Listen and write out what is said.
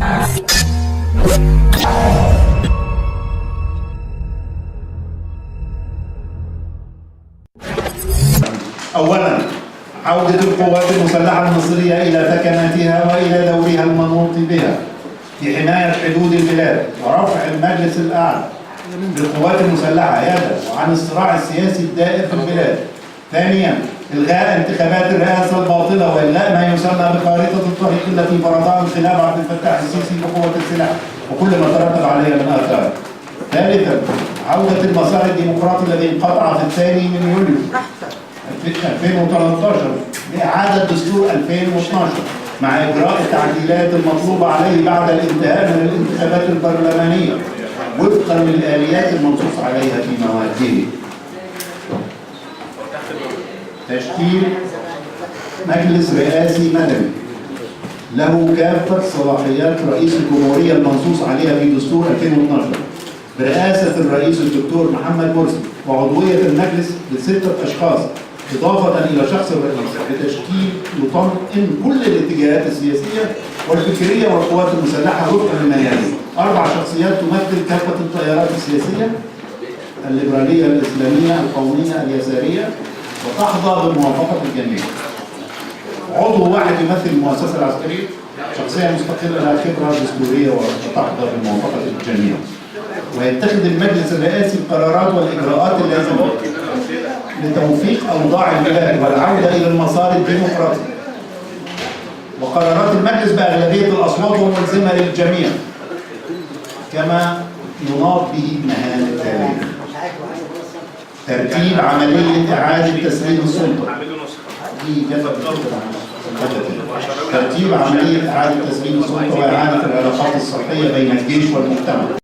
أولاً، عودة القوات المسلحة المصرية إلى ثكناتها وإلى دورها المنوط بها في حماية حدود البلاد ورفع المجلس الأعلى للقوات المسلحة يدا عن الصراع السياسي الدائر في البلاد. ثانياً، إلغاء انتخابات الرئاسة الباطلة وإلغاء ما يسمى بخارطة الطريق التي فرضها انقلاب عبد الفتاح السيسي بقوة السلاح وكل ما ترتب عليها من آثار. ثالثاً، عودة المسار الديمقراطي الذي انقطع في 2 يوليو 2013 لإعادة دستور 2012 مع إجراء التعديلات المطلوبة عليه بعد الانتهاء من الانتخابات البرلمانية وفقا للآليات المنصوص عليها في مواده. تشكيل مجلس رئاسي مدني له كافة صلاحيات رئيس الجمهورية المنصوص عليها في دستور 2012 برئاسة الرئيس الدكتور محمد مرسي، وعضوية المجلس ل6 أشخاص إضافة إلى شخص الرئيس، بتشكيل يطمئن كل الاتجاهات السياسية والفكرية والقوات المسلحة وفقا لما يلي. 4 شخصيات تمثل كافة التيارات السياسية: الليبرالية الإسلامية، القومية، اليسارية، وتحظى بموافقة الجميع. عضو واحد يمثل المؤسسة العسكرية، شخصية مستقلة لها خبرة دستورية وتحظى بموافقة الجميع. ويتخذ المجلس الرئاسي القرارات والإجراءات اللازمة لتوفيق أوضاع البلاد والعودة إلى المسار الديمقراطي. وقرارات المجلس بأغلبية الأصوات ملزمة للجميع، كما يناط به المهام التالية: ترتيب عملية إعادة تسليم السلطة. ترتيب عملية إعادة تسليم السلطة وإعادة العلاقات الصحية بين الجيش والمجتمع.